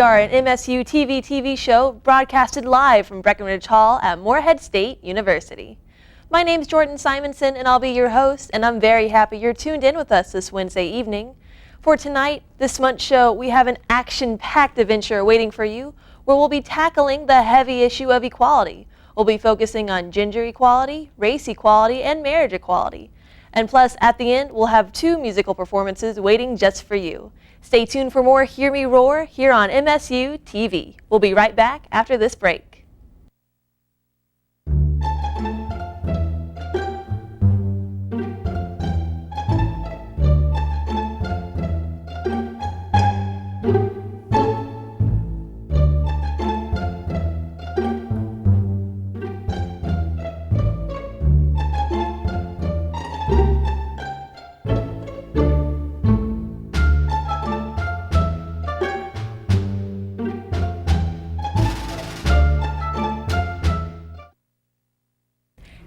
We are an MSU TV show broadcasted live from Breckenridge Hall at Morehead State University. My name's Jordan Simonson and I'll be your host, and I'm very happy you're tuned in with us this Wednesday evening. For tonight, this month's show, we have an action-packed adventure waiting for you where we'll be tackling the heavy issue of equality. We'll be focusing on gender equality, race equality, and marriage equality. And plus, at the end, we'll have 2 musical performances waiting just for you. Stay tuned for more Hear Me Roar here on MSU TV. We'll be right back after this break.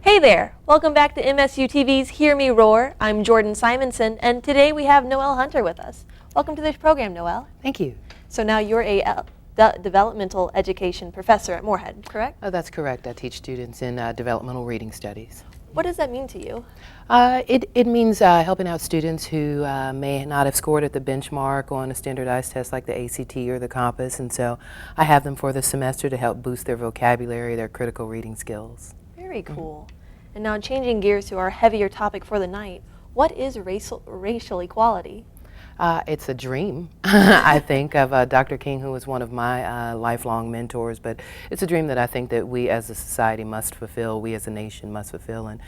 Hey there! Welcome back to MSU TV's Hear Me Roar. I'm Jordan Simonson, and today we have Noelle Hunter with us. Welcome to the program, Noelle. Thank you. So now you're a developmental education professor at Morehead, correct? Oh, that's correct. I teach students in developmental reading studies. What does that mean to you? It means helping out students who may not have scored at the benchmark on a standardized test like the ACT or the Compass, and so I have them for the semester to help boost their vocabulary, their critical reading skills. Very cool. And now changing gears to our heavier topic for the night, what is racial equality? It's a dream, I think, of Dr. King, who was one of my lifelong mentors, but it's a dream that I think that we as a society must fulfill, we as a nation must fulfill. And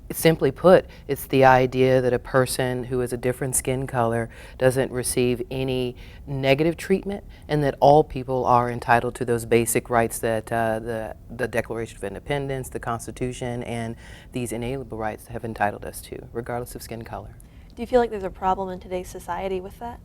simply put, it's the idea that a person who is a different skin color doesn't receive any negative treatment, and that all people are entitled to those basic rights that the Declaration of Independence, the Constitution, and these inalienable rights have entitled us to, regardless of skin color. Do you feel like there's a problem in today's society with that?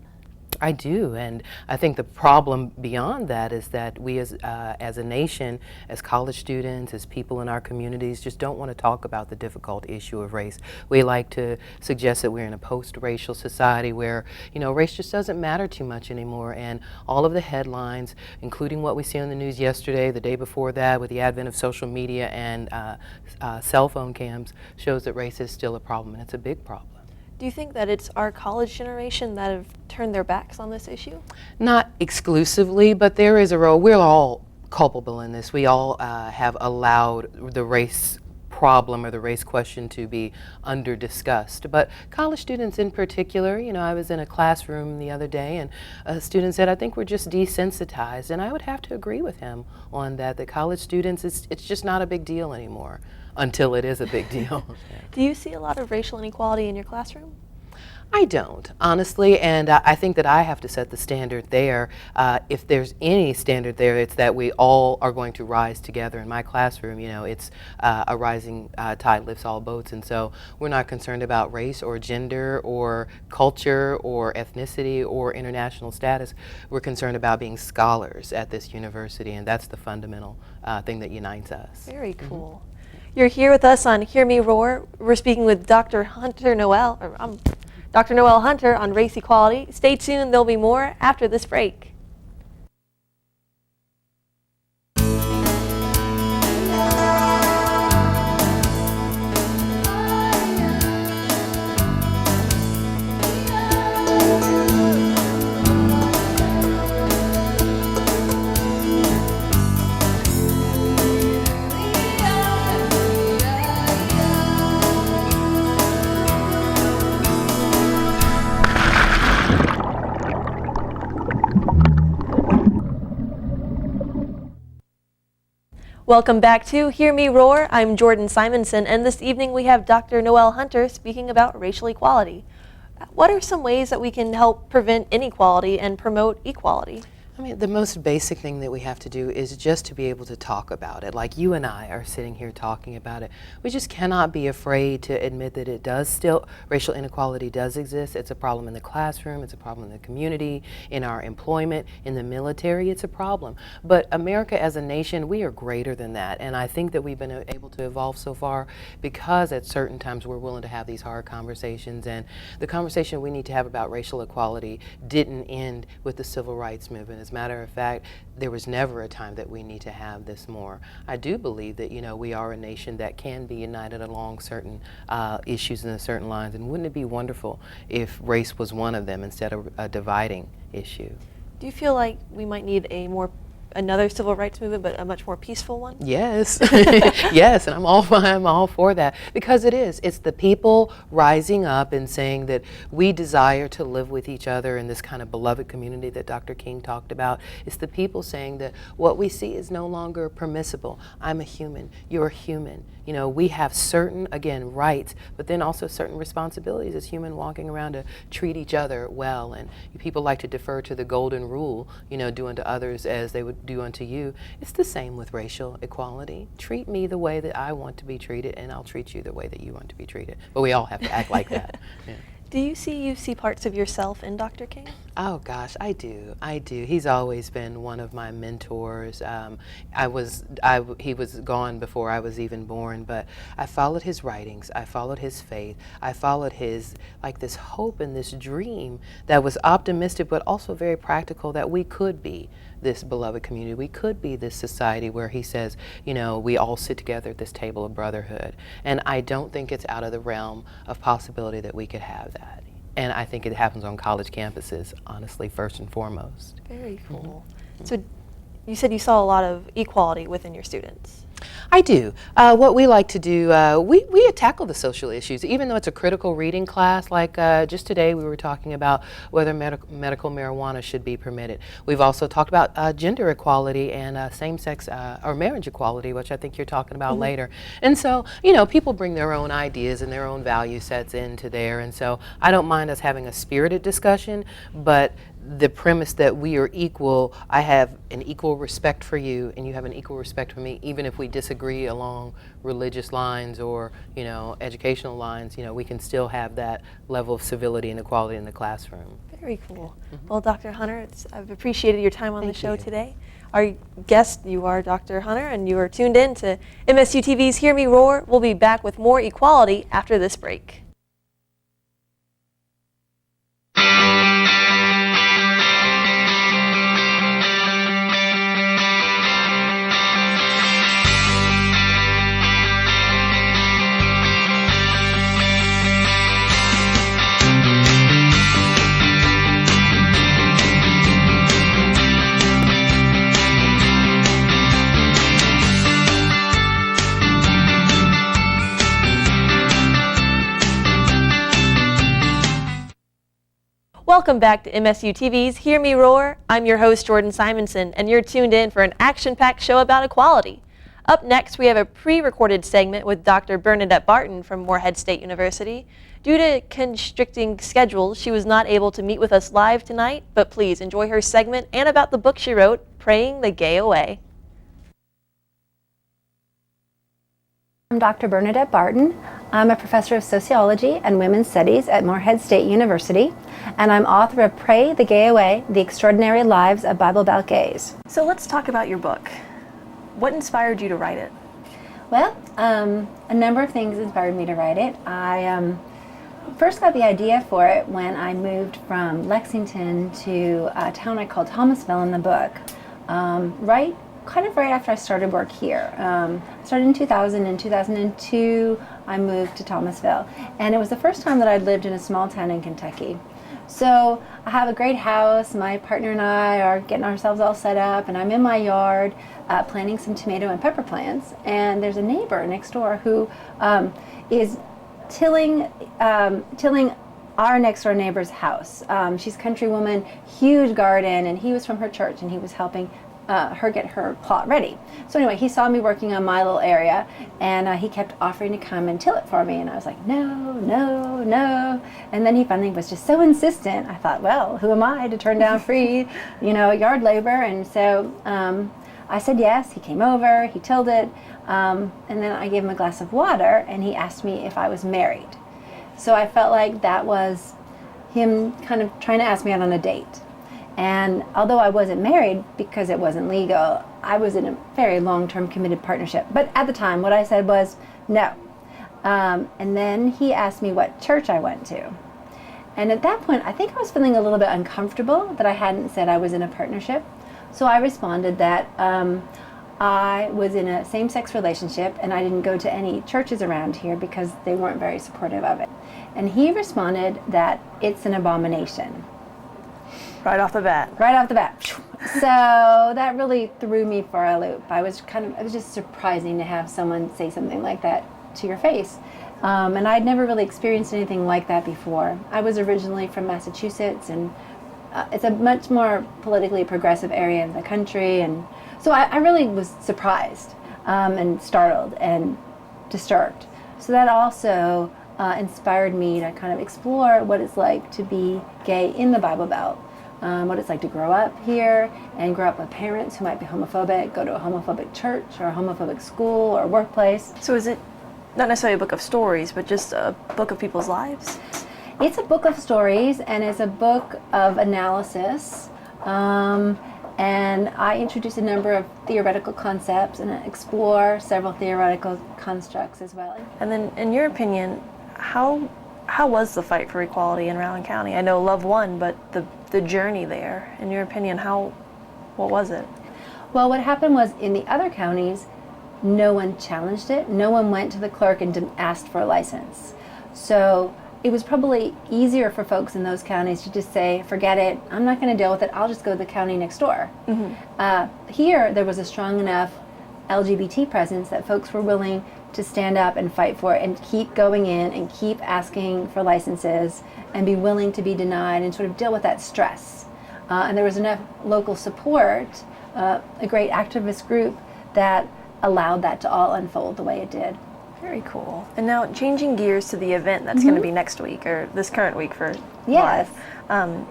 I do, and I think the problem beyond that is that we as a nation, as college students, as people in our communities, just don't want to talk about the difficult issue of race. We like to suggest that we're in a post-racial society where, you know, race just doesn't matter too much anymore, and all of the headlines, including what we see on the news yesterday, the day before that, with the advent of social media and cell phone cams, shows that race is still a problem, and it's a big problem. Do you think that it's our college generation that have turned their backs on this issue? Not exclusively, but there is a role. We're all culpable in this. We all have allowed the race problem or the race question to be under discussed. But college students in particular, you know, I was in a classroom the other day and a student said, I think we're just desensitized. And I would have to agree with him on that. The college students, it's just not a big deal anymore. Until it is a big deal. Do you see a lot of racial inequality in your classroom? I don't, honestly, and I think that I have to set the standard there. If there's any standard there, it's that we all are going to rise together. In my classroom, you know, it's a rising tide lifts all boats, and so we're not concerned about race or gender or culture or ethnicity or international status. We're concerned about being scholars at this university, and that's the fundamental thing that unites us. Very cool. Mm-hmm. You're here with us on Hear Me Roar. We're speaking with Dr. Noelle Hunter on race equality. Stay tuned, there'll be more after this break. Welcome back to Hear Me Roar. I'm Jordan Simonson, and this evening we have Dr. Noelle Hunter speaking about racial equality. What are some ways that we can help prevent inequality and promote equality? I mean, the most basic thing that we have to do is just to be able to talk about it. Like you and I are sitting here talking about it. We just cannot be afraid to admit that it does still, racial inequality does exist. It's a problem in the classroom, it's a problem in the community, in our employment, in the military, it's a problem. But America as a nation, we are greater than that. And I think that we've been able to evolve so far because at certain times we're willing to have these hard conversations. And the conversation we need to have about racial equality didn't end with the civil rights movement. As a matter of fact, there was never a time that we need to have this more. I do believe that, we are a nation that can be united along certain issues and certain lines, and wouldn't it be wonderful if race was one of them instead of a dividing issue? Do you feel like we might need another civil rights movement, but a much more peaceful one? Yes, yes, and I'm all for that, because it's the people rising up and saying that we desire to live with each other in this kind of beloved community that Dr. King talked about. It's the people saying that what we see is no longer permissible. I'm a human, you're a human. We have certain, again, rights, but then also certain responsibilities as human walking around to treat each other well. And people like to defer to the golden rule, do unto others as they would do unto you. It's the same with racial equality. Treat me the way that I want to be treated, and I'll treat you the way that you want to be treated. But we all have to act like that. Yeah. Do you see parts of yourself in Dr. King? Oh gosh, I do. He's always been one of my mentors. He was gone before I was even born, but I followed his writings. I followed his faith. I followed his this hope and this dream that was optimistic, but also very practical, that we could be this beloved community. We could be this society where he says, we all sit together at this table of brotherhood. And I don't think it's out of the realm of possibility that we could have that. And I think it happens on college campuses, honestly, first and foremost. Very cool. Mm-hmm. So you said you saw a lot of equality within your students. I do. What we like to do, we tackle the social issues, even though it's a critical reading class. Like just today we were talking about whether medical marijuana should be permitted. We've also talked about gender equality and same-sex or marriage equality, which I think you're talking about later. And so, people bring their own ideas and their own value sets into there. And so I don't mind us having a spirited discussion, but the premise that we are equal, I have an equal respect for you and you have an equal respect for me, even if we disagree along religious lines or, educational lines, we can still have that level of civility and equality in the classroom. Very cool. Mm-hmm. Well, Dr. Hunter, I've appreciated your time on the show today. Our guest, you are Dr. Hunter, and you are tuned in to MSU TV's Hear Me Roar. We'll be back with more equality after this break. Welcome back to MSU TV's Hear Me Roar. I'm your host, Jordan Simonson, and you're tuned in for an action-packed show about equality. Up next, we have a pre-recorded segment with Dr. Bernadette Barton from Morehead State University. Due to constricting schedules, she was not able to meet with us live tonight, but please enjoy her segment and about the book she wrote, Praying the Gay Away. I'm Dr. Bernadette Barton. I'm a professor of sociology and women's studies at Morehead State University, and I'm author of Pray the Gay Away, The Extraordinary Lives of Bible Belt Gays. So let's talk about your book. What inspired you to write it? Well, a number of things inspired me to write it. I first got the idea for it when I moved from Lexington to a town I called Thomasville in the book, right after I started work here. I started in 2000. In 2002, I moved to Thomasville. And it was the first time that I'd lived in a small town in Kentucky. So I have a great house. My partner and I are getting ourselves all set up, and I'm in my yard planting some tomato and pepper plants. And there's a neighbor next door who is tilling our next door neighbor's house. She's a country woman, huge garden, and he was from her church, and he was helping her get her plot ready. So anyway, he saw me working on my little area, and he kept offering to come and till it for me, and I was like, no, no, no. And then he finally was just so insistent. I thought, well, who am I to turn down free, yard labor? And so I said yes. He came over, he tilled it, and then I gave him a glass of water, and he asked me if I was married. So I felt like that was him kind of trying to ask me out on a date. And although I wasn't married because it wasn't legal, I was in a very long-term committed partnership. But at the time, what I said was no. And then he asked me what church I went to. And at that point, I think I was feeling a little bit uncomfortable that I hadn't said I was in a partnership. So I responded that I was in a same-sex relationship and I didn't go to any churches around here because they weren't very supportive of it. And he responded that it's an abomination. Right off the bat. Right off the bat. So that really threw me for a loop. It was just surprising to have someone say something like that to your face. And I'd never really experienced anything like that before. I was originally from Massachusetts, and it's a much more politically progressive area of the country, and so I really was surprised and startled and disturbed. So that also inspired me to kind of explore what it's like to be gay in the Bible Belt, what it's like to grow up here and grow up with parents who might be homophobic, go to a homophobic church or a homophobic school or workplace. So is it not necessarily a book of stories, but just a book of people's lives? It's a book of stories, and it's a book of analysis. And I introduce a number of theoretical concepts and explore several theoretical constructs as well. And then, in your opinion, how was the fight for equality in Rowan County? I know Love won, but the journey there, in your opinion, what was it? Well, what happened was in the other counties, no one challenged it. No one went to the clerk and asked for a license. So it was probably easier for folks in those counties to just say, forget it, I'm not going to deal with it, I'll just go to the county next door. Mm-hmm. Here, there was a strong enough LGBT presence that folks were willing to stand up and fight for it and keep going in and keep asking for licenses and be willing to be denied and sort of deal with that stress. And there was enough local support, a great activist group that allowed that to all unfold the way it did. Very cool. And now changing gears to the event that's going to be next week, or this current week for Yes. Live.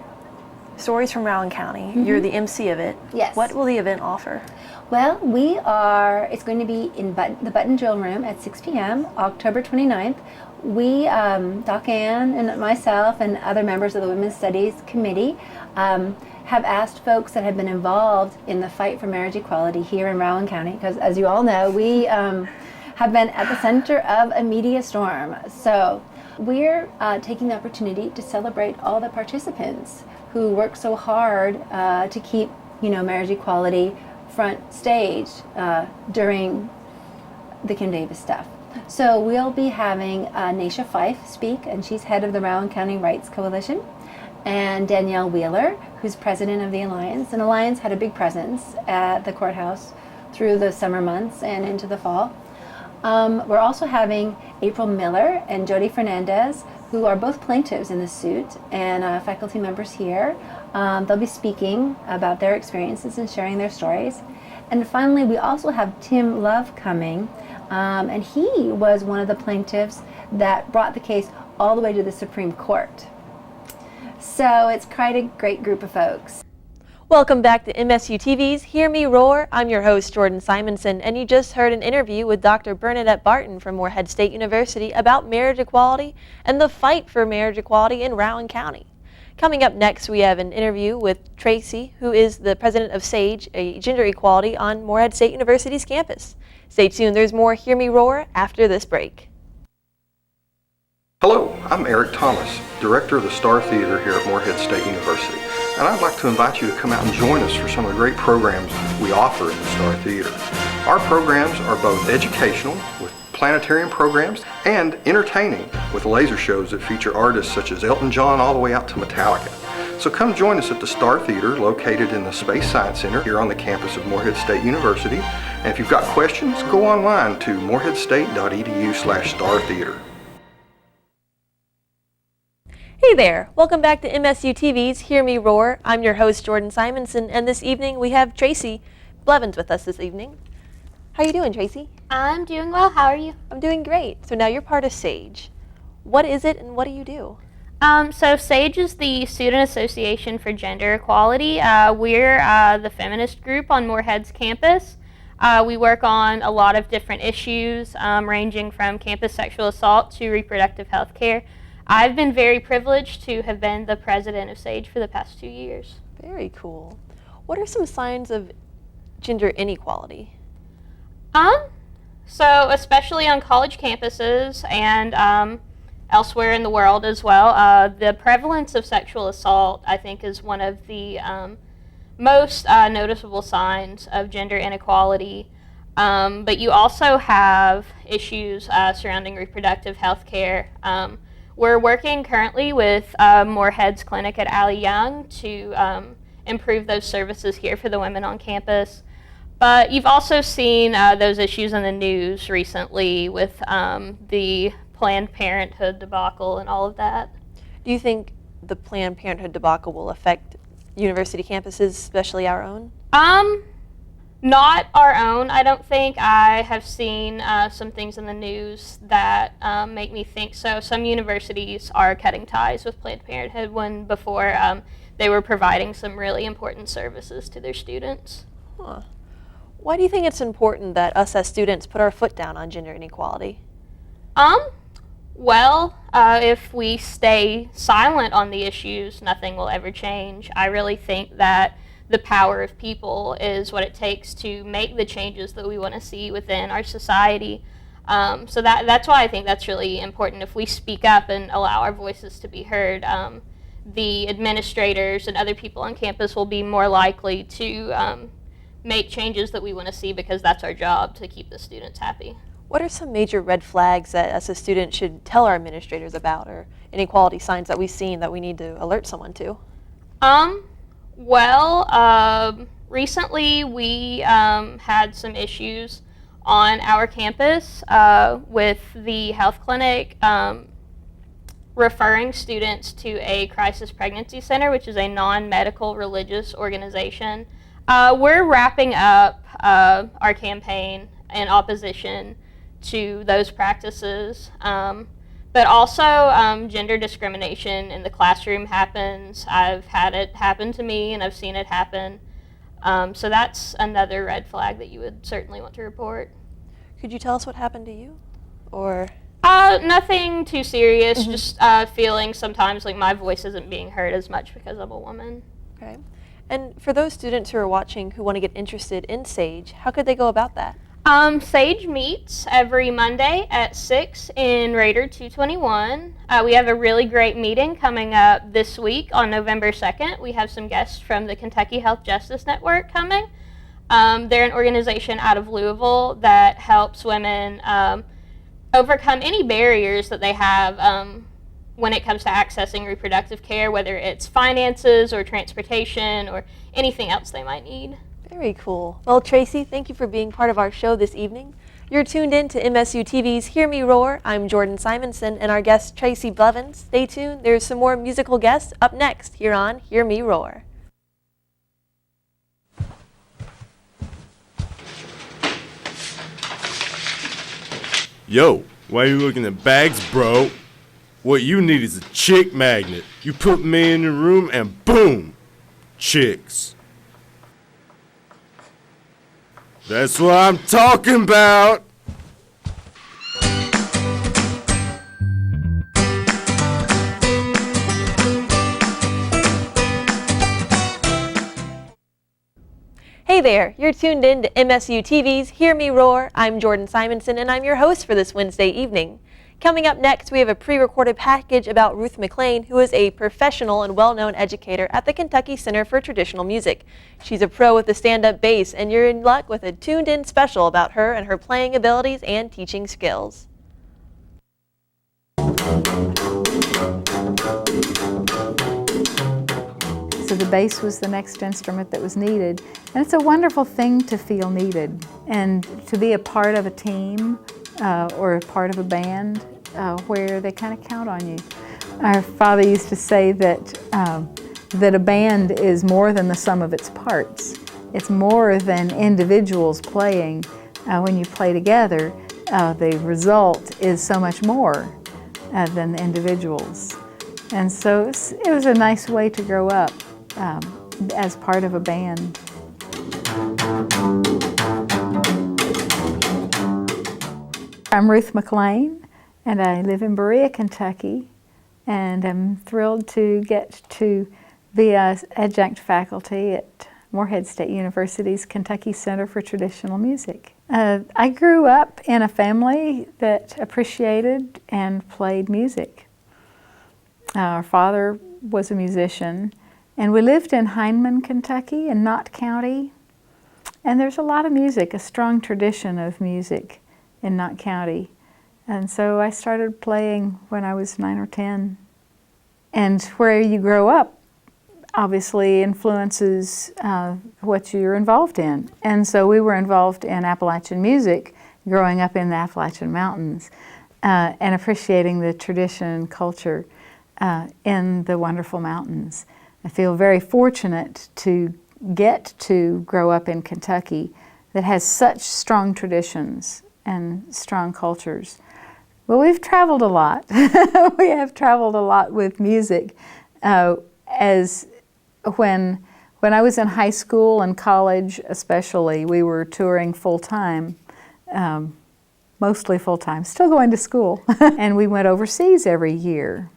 Stories from Rowan County. You're the MC of it. Yes. What will the event offer? Well, it's going to be in the Button Drill Room at 6 p.m., October 29th. We, Doc Ann and myself and other members of the Women's Studies Committee, have asked folks that have been involved in the fight for marriage equality here in Rowan County, because as you all know, we have been at the center of a media storm. So we're taking the opportunity to celebrate all the participants who work so hard to keep, marriage equality front stage during the Kim Davis stuff. So we'll be having Naisha Fife speak, and she's head of the Rowan County Rights Coalition, and Danielle Wheeler, who's president of the Alliance. And Alliance had a big presence at the courthouse through the summer months and into the fall. We're also having April Miller and Jody Fernandez, who are both plaintiffs in this suit and faculty members here. They'll be speaking about their experiences and sharing their stories. And finally, we also have Tim Love coming, and he was one of the plaintiffs that brought the case all the way to the Supreme Court. So it's quite a great group of folks. Welcome back to MSU TV's Hear Me Roar. I'm your host, Jordan Simonson, and you just heard an interview with Dr. Bernadette Barton from Morehead State University about marriage equality and the fight for marriage equality in Rowan County. Coming up next, we have an interview with Tracy, who is the president of SAGE, a gender equality on Morehead State University's campus. Stay tuned, there's more Hear Me Roar after this break. Hello, I'm Eric Thomas, Director of the Star Theater here at Morehead State University, and I'd like to invite you to come out and join us for some of the great programs we offer in the Star Theater. Our programs are both educational, with planetarium programs, and entertaining, with laser shows that feature artists such as Elton John all the way out to Metallica. So come join us at the Star Theater, located in the Space Science Center here on the campus of Morehead State University. And if you've got questions, go online to moreheadstate.edu/startheater. Hey there, welcome back to MSU TV's Hear Me Roar. I'm your host, Jordan Simonson, and this evening we have Tracy Blevins with us this evening. How are you doing, Tracy? I'm doing well. How are you? I'm doing great. So now you're part of SAGE. What is it and what do you do? So SAGE is the Student Association for Gender Equality. We're the feminist group on Morehead's campus. We work on a lot of different issues, ranging from campus sexual assault to reproductive health care. I've been very privileged to have been the president of SAGE for the past 2 years. Very cool. What are some signs of gender inequality? So especially on college campuses and elsewhere in the world as well, the prevalence of sexual assault, I think, is one of the most noticeable signs of gender inequality. But you also have issues surrounding reproductive health care. We're working currently with Moorhead's Clinic at Allie Young to improve those services here for the women on campus. But you've also seen those issues in the news recently with the Planned Parenthood debacle and all of that. Do you think the Planned Parenthood debacle will affect university campuses, especially our own? Not our own, I don't think. I have seen some things in the news that make me think so. Some universities are cutting ties with Planned Parenthood when before they were providing some really important services to their students. Huh. Why do you think it's important that us as students put our foot down on gender inequality? Well, if we stay silent on the issues, nothing will ever change. I really think that the power of people is what it takes to make the changes that we want to see within our society. So that's why I think that's really important. If we speak up and allow our voices to be heard, the administrators and other people on campus will be more likely to make changes that we want to see, because that's our job, to keep the students happy. What are some major red flags that as a student should tell our administrators about, or inequality signs that we've seen that we need to alert someone to? Well, recently we had some issues on our campus with the health clinic referring students to a crisis pregnancy center, which is a non-medical religious organization. We're wrapping up our campaign in opposition to those practices. But also gender discrimination in the classroom happens. I've had it happen to me and I've seen it happen. So that's another red flag that you would certainly want to report. Could you tell us what happened to you? Or nothing too serious, just feeling sometimes like my voice isn't being heard as much because I'm a woman. Okay. And for those students who are watching who want to get interested in SAGE, how could they go about that? SAGE meets every Monday at 6 in Raider 221. We have a really great meeting coming up this week on November 2nd. We have some guests from the Kentucky Health Justice Network coming. They're an organization out of Louisville that helps women overcome any barriers that they have when it comes to accessing reproductive care, whether it's finances or transportation or anything else they might need. Very cool. Well, Tracy, thank you for being part of our show this evening. You're tuned in to MSU TV's Hear Me Roar. I'm Jordan Simonson and our guest Tracy Blevins. Stay tuned. There's some more musical guests up next here on Hear Me Roar. Yo, why are you looking at bags, bro? What you need is a chick magnet. You put me in the room and boom, chicks. That's what I'm talking about. Hey there, you're tuned in to MSU TV's Hear Me Roar. I'm Jordan Simonson and I'm your host for this Wednesday evening. Coming up next, we have a pre-recorded package about Ruth McLean, who is a professional and well-known educator at the Kentucky Center for Traditional Music. She's a pro with the stand-up bass, and you're in luck with a tuned-in special about her and her playing abilities and teaching skills. So the bass was the next instrument that was needed. And it's a wonderful thing to feel needed and to be a part of a team or a part of a band where they kind of count on you. Our father used to say that that a band is more than the sum of its parts. It's more than individuals playing. When you play together, the result is so much more than the individuals. And so it was a nice way to grow up as part of a band. I'm Ruth McLean, and I live in Berea, Kentucky, and I'm thrilled to get to be as adjunct faculty at Moorhead State University's Kentucky Center for Traditional Music. I grew up in a family that appreciated and played music. Our father was a musician, And we lived in Hindman, Kentucky, in Knott County. And there's a lot of music, a strong tradition of music in Knott County. And so I started playing when I was 9 or 10. And where you grow up obviously influences what you're involved in. And so we were involved in Appalachian music growing up in the Appalachian Mountains and appreciating the tradition and culture in the wonderful mountains. I feel very fortunate to get to grow up in Kentucky that has such strong traditions and strong cultures. Well, we've traveled a lot. We have traveled a lot with music. As when I was in high school and college especially, we were touring full-time, mostly full-time, still going to school. And we went overseas every year.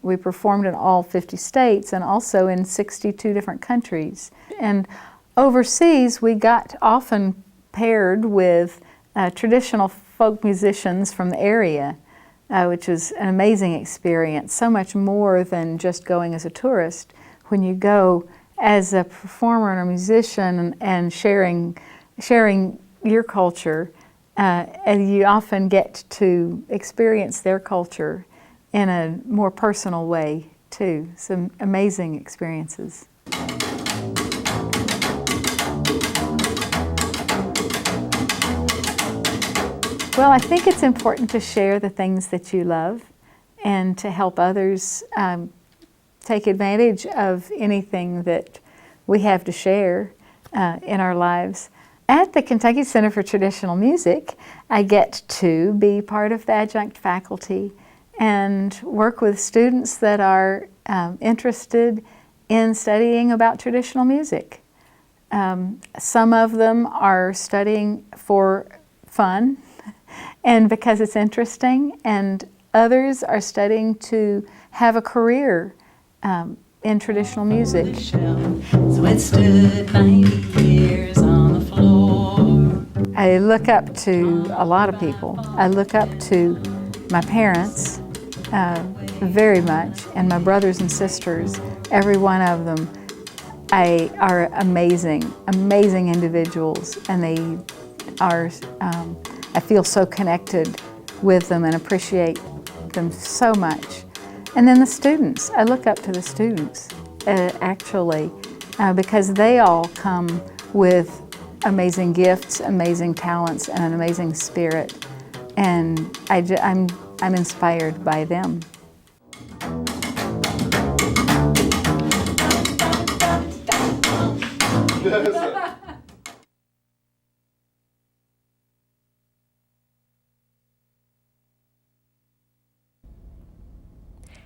We performed in all 50 states and also in 62 different countries. And overseas, we got often paired with traditional folk musicians from the area, which was an amazing experience, so much more than just going as a tourist. When you go as a performer and a musician and sharing your culture, and you often get to experience their culture in a more personal way too. Some amazing experiences. Well, I think it's important to share the things that you love and to help others take advantage of anything that we have to share in our lives. At the Kentucky Center for Traditional Music, I get to be part of the adjunct faculty and work with students that are interested in studying about traditional music. Some of them are studying for fun and because it's interesting, and others are studying to have a career in traditional music. So it stood 90 years on the floor. I look up to a lot of people. I look up to my parents very much, and my brothers and sisters. Every one of them are amazing individuals, and they are, I feel so connected with them and appreciate them so much. And then the students, I look up to the students actually because they all come with amazing gifts, amazing talents, and an amazing spirit. And I'm inspired by them.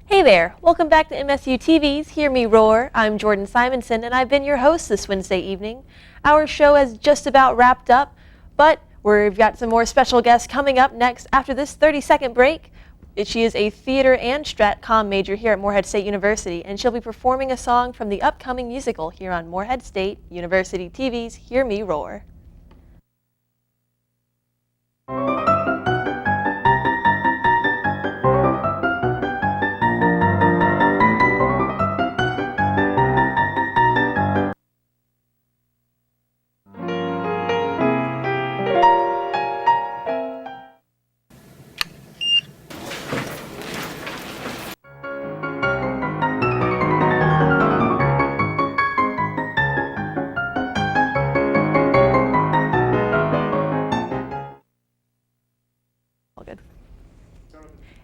Hey there, welcome back to MSU TV's Hear Me Roar. I'm Jordan Simonson and I've been your host this Wednesday evening. Our show has just about wrapped up, but we've got some more special guests coming up next after this 30-second break. She is a theater and Strat-Com major here at Morehead State University, and she'll be performing a song from the upcoming musical here on Morehead State University TV's Hear Me Roar.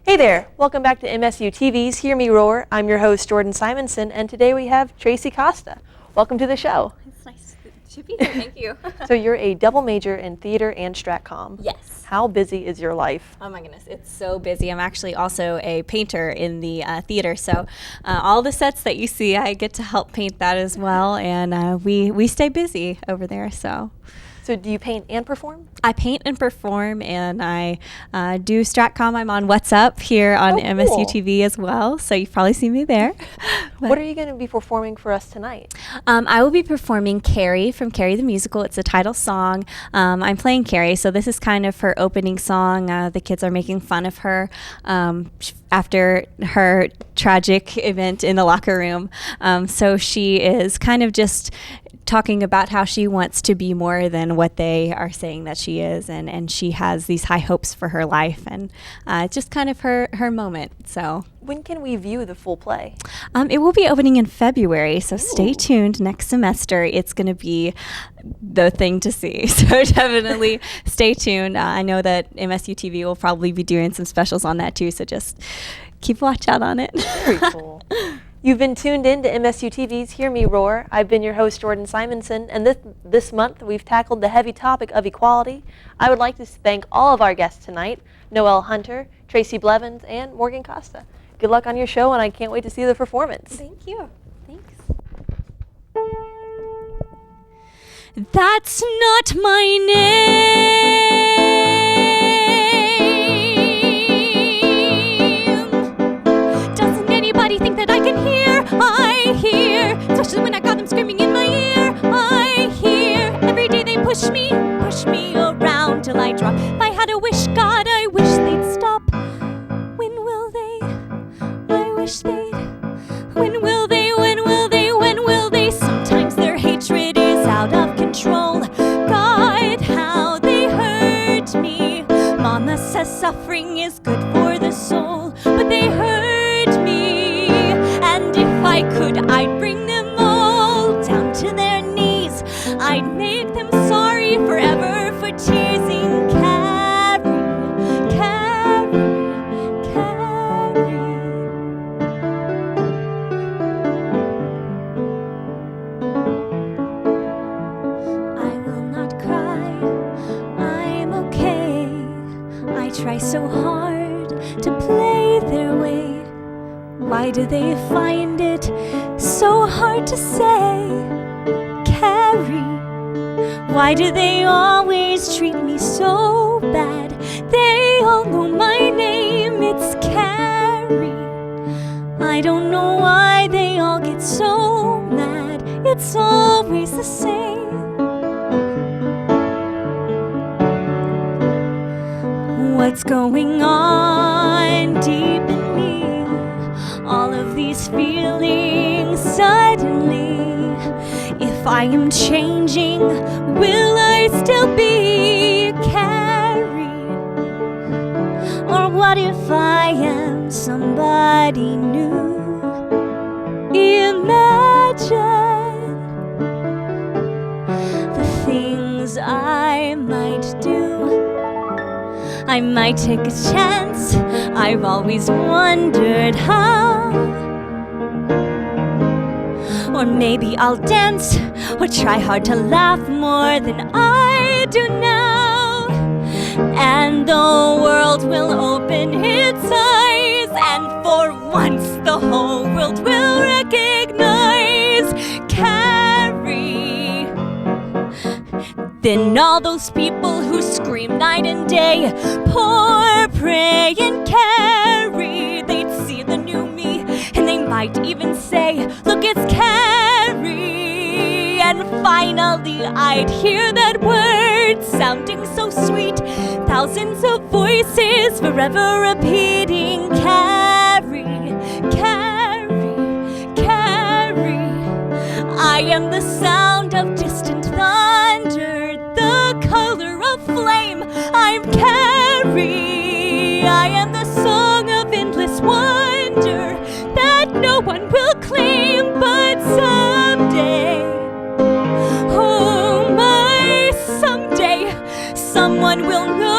Hey there, welcome back to MSU TV's Hear Me Roar. I'm your host, Jordan Simonson, and today we have Tracy Costa. Welcome to the show. It's nice to be here, thank you. So you're a double major in theater and Strat-Com. Yes. How busy is your life? Oh my goodness, it's so busy. I'm actually also a painter in the theater, so all the sets that you see, I get to help paint that as well, and we stay busy over there, so. So do you paint and perform? I paint and perform, and I do StratCom. I'm on What's Up here on MSU TV as well, so you've probably seen me there. What are you going to be performing for us tonight? I will be performing Carrie from Carrie the Musical. It's the title song. I'm playing Carrie, so this is kind of her opening song. The kids are making fun of her after her tragic event in the locker room. So she is kind of just talking about how she wants to be more than what they are saying that she is, and she has these high hopes for her life, and it's just kind of her moment. So when can we view the full play? It will be opening in February, so stay tuned next semester. It's going to be the thing to see, so definitely stay tuned. I know that MSU TV will probably be doing some specials on that too, so just keep watch out on it. Very cool. You've been tuned in to MSU TV's Hear Me Roar. I've been your host, Jordan Simonson, and this month we've tackled the heavy topic of equality. I would like to thank all of our guests tonight, Noelle Hunter, Tracy Blevins, and Morgan Costa. Good luck on your show, and I can't wait to see the performance. Thank you. Thanks. That's not my name. Doesn't anybody think that I can hear? I hear, especially when I got them screaming in my ear. I hear, every day they push me around till I drop. If I had a wish, God, I wish they'd stop. When will they? I wish they'd. When will they? When will they? When will they? Sometimes their hatred is out of control. God, how they hurt me. Mama says suffering is good for the soul, but they hurt me. And if I could, I'd bring them all down to their knees. I'd make them sorry forever for teasing Carrie, Carrie, Carrie. I will not cry, I'm okay. I try so hard to play their way. Why do they find it so hard to say, Carrie? Why do they always treat me so bad? They all know my name, it's Carrie. I don't know why they all get so mad. It's always the same. What's going on deep in me? All of these feelings suddenly. If I am changing, will I still be Carrie? Or what if I am somebody new? Imagine the things I might do. I might take a chance, I've always wondered how. Or maybe I'll dance, or try hard to laugh more than I do now. And the world will open its eyes, and for once the whole world will recognize Carrie. Then all those people who scream night and day, poor praying Carrie, they'd see the new me, and they might even say, look, it's Carrie. And finally I'd hear that word sounding so sweet, thousands of voices forever repeating, Carrie, Carrie, Carrie. I am the sound of distant thunder, the color of flame. I'm Carrie. I am the song of endless wonder that no one will claim, but someday, oh my, someday, someone will know.